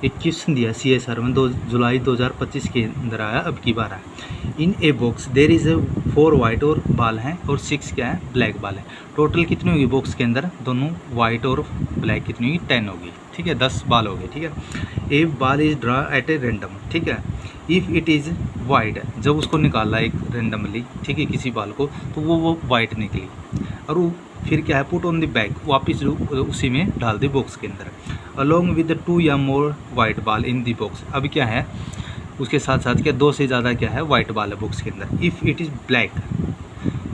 एक क्वेश्चन दिया CSR में 2 जुलाई 2025 के अंदर आया, अब की बार आया। In a box there is 4 white और बाल हैं और 6 क्या है, ब्लैक बाल है। टोटल कितनी होगी बॉक्स के अंदर, दोनों वाइट और ब्लैक कितनी होगी, 10 होगी, ठीक है, 10 बाल हो गए, ठीक है। A ball is draw at a random, ठीक है। इफ़ इट इज़ वाइट, जब उसको निकाला एक रेंडमली, ठीक है, किसी बाल को, तो वो वाइट निकली, और वो फिर क्या है, पुट ऑन द बैक, वापस उसी में डाल दी बॉक्स के अंदर, अलॉन्ग विद 2 या मोर वाइट बाल इन दी बॉक्स। अब क्या है, उसके साथ साथ क्या 2 से ज़्यादा क्या है, वाइट बाल है बॉक्स के अंदर। If it is black,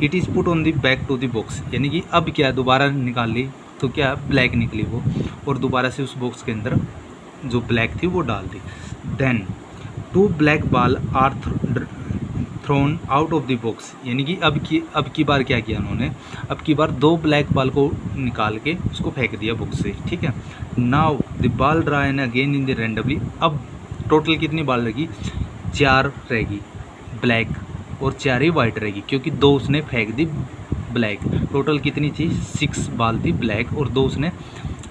it is put on the back to the box, यानी कि अब क्या दोबारा निकाल ली तो क्या ब्लैक निकली वो, और दोबारा से उस बॉक्स के अंदर जो ब्लैक थी वो डाल दी। Then 2 black ball are thrown out of the box, यानी कि अब की बार क्या किया उन्होंने, अब की बार 2 ब्लैक बाल को निकाल के उसको फेंक दिया बॉक्स से, ठीक है। नाउ द बाल draw N again in the randomly, अब टोटल कितनी बाल रहेगी, 4 रहेगी ब्लैक और 4 ही वाइट रहेगी, क्योंकि 2 उसने फेंक दी ब्लैक। टोटल कितनी थी, 6 बाल थी ब्लैक और 2 उसने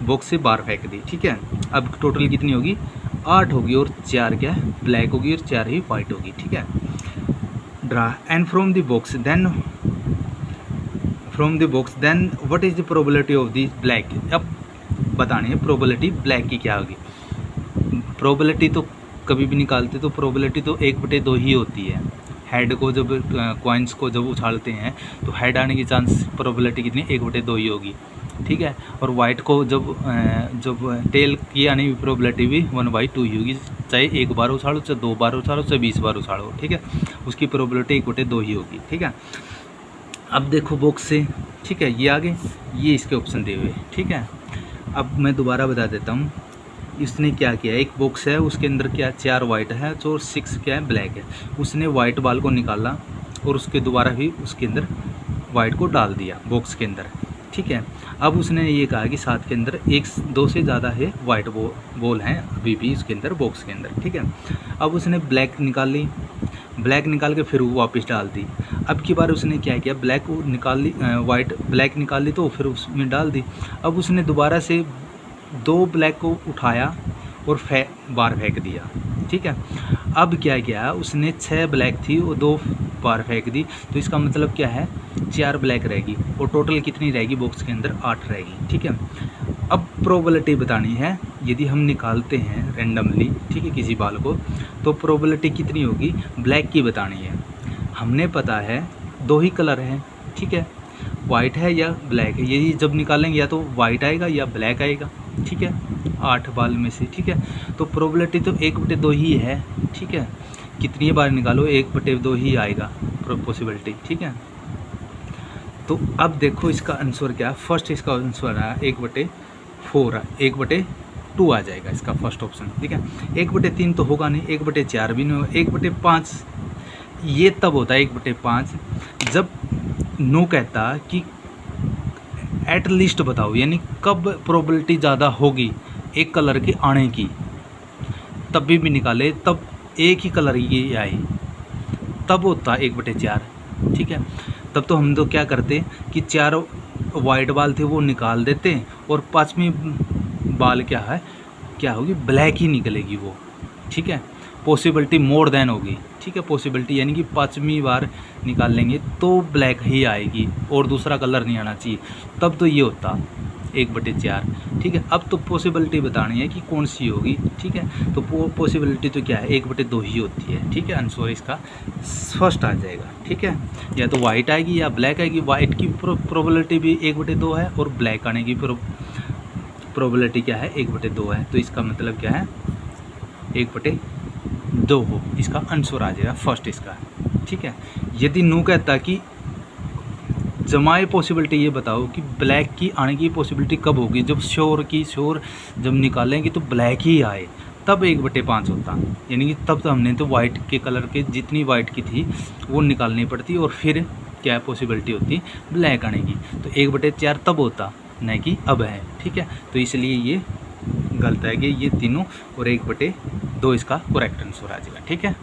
बॉक्स से बाहर फेंक दी, ठीक है। अब टोटल कितनी होगी, 8 होगी, और 4 क्या है, ब्लैक होगी और 4 ही वाइट होगी, ठीक है। Draw and from the box then what is the probability of the black. अब बतानी है प्रोबेबिलिटी ब्लैक की क्या होगी। प्रोबेबिलिटी तो कभी भी निकालते तो प्रोबेबिलिटी तो 1/2 ही होती है। हेड को जब कॉइन्स को जब उछालते हैं तो हेड आने की चांस प्रोबेबिलिटी कितनी, 1/2 ही होगी, ठीक है। और वाइट को जब टेल की आने की प्रोबेबिलिटी भी 1/2 ही होगी, चाहे 1 बार उछालो, चाहे 2 बार उछालो, चाहे 20 बार उछालो, ठीक है, उसकी प्रोबेबिलिटी 1/2 ही होगी, ठीक है। अब देखो बॉक्स से, ठीक है, ये आगे ये इसके ऑप्शन दिए हुए, ठीक है। अब मैं दोबारा बता देता हूँ, इसने क्या किया, एक बॉक्स है उसके अंदर क्या 4 वाइट है और 6 क्या है, ब्लैक है। उसने वाइट बाल को निकाला और उसके दोबारा भी उसके अंदर वाइट को डाल दिया बॉक्स के अंदर, ठीक है। अब उसने ये कहा कि 7 के अंदर 2 से ज़्यादा है वाइट बॉल हैं अभी भी उसके अंदर बॉक्स के अंदर, ठीक है। अब उसने ब्लैक निकाल ली, ब्लैक निकाल के फिर वो वापस डाल दी। अब की बार उसने क्या किया, ब्लैक को निकाल ली, वाइट ब्लैक निकाल ली तो फिर उसमें डाल दी। अब उसने दोबारा से 2 ब्लैक को उठाया और बार फेंक दिया, ठीक है। अब क्या किया, उसने 6 ब्लैक थी और 2 बार फेंक दी, तो इसका मतलब क्या है, 4 ब्लैक रहेगी और टोटल कितनी रहेगी बॉक्स के अंदर, 8 रहेगी, ठीक है। अब प्रोबेबिलिटी बतानी है, यदि हम निकालते हैं रेंडमली, ठीक है, किसी बाल को, तो प्रोबेबिलिटी कितनी होगी, ब्लैक की बतानी है। हमने पता है 2 ही कलर हैं, ठीक है, वाइट है या ब्लैक है, यदि जब निकालेंगे या तो वाइट आएगा या ब्लैक आएगा, ठीक है, 8 बाल में से, ठीक है। तो प्रोबेबिलिटी तो 1/2 ही है, ठीक है, कितनी बार निकालो 1/2 ही आएगा पॉसिबिलिटी, ठीक है। तो अब देखो इसका आंसर क्या है, फर्स्ट इसका आंसर है 1/4, 1/2 आ जाएगा इसका फर्स्ट ऑप्शन, ठीक है। 1/3 तो होगा नहीं, 1/4 भी नहीं होगा, 1/5 ये तब होता है 1/5 जब नो कहता कि एट लीस्ट बताओ, यानी कब प्रोबेबिलिटी ज़्यादा होगी एक कलर के आने की, तब भी निकाले तब एक ही कलर की आई, तब होता 1/4, ठीक है। तब तो हम तो क्या करते कि 4 वाइट बाल थे वो निकाल देते और 5वीं बाल क्या होगी, ब्लैक ही निकलेगी वो, ठीक है। पॉसिबिलिटी मोर देन होगी, ठीक है, पॉसिबिलिटी यानी कि 5वीं बार निकाल लेंगे तो ब्लैक ही आएगी और दूसरा कलर नहीं आना चाहिए, तब तो ये होता 1/4, ठीक है। अब तो पॉसिबिलिटी बतानी है कि कौन सी होगी, ठीक है। तो पॉसिबिलिटी तो क्या है, 1/2 ही होती है, ठीक है। आंसर इसका फर्स्ट आ जाएगा, ठीक है, या तो वाइट आएगी या ब्लैक आएगी। वाइट की प्रोबेबिलिटी भी 1/2 है और ब्लैक आने की प्रोबेबिलिटी क्या है, 1/2 है। तो इसका मतलब क्या है, 1/2 हो, इसका आंसर आ जाएगा फर्स्ट इसका, ठीक है। यदि नो कहता कि जमाए पॉसिबिलिटी ये बताओ कि ब्लैक की आने की पॉसिबिलिटी कब होगी, जब श्योर जब निकालेंगे तो ब्लैक ही आए, तब 1/5 होता, यानी कि तब तो हमने तो वाइट के कलर के जितनी वाइट की थी वो निकालनी पड़ती और फिर क्या पॉसिबिलिटी होती ब्लैक आने की, तो 1/4 तब होता, न कि अब है, ठीक है। तो इसलिए ये गलत है कि ये तीनों और 1/2 इसका करेक्ट आंसर आ जाएगा, ठीक है।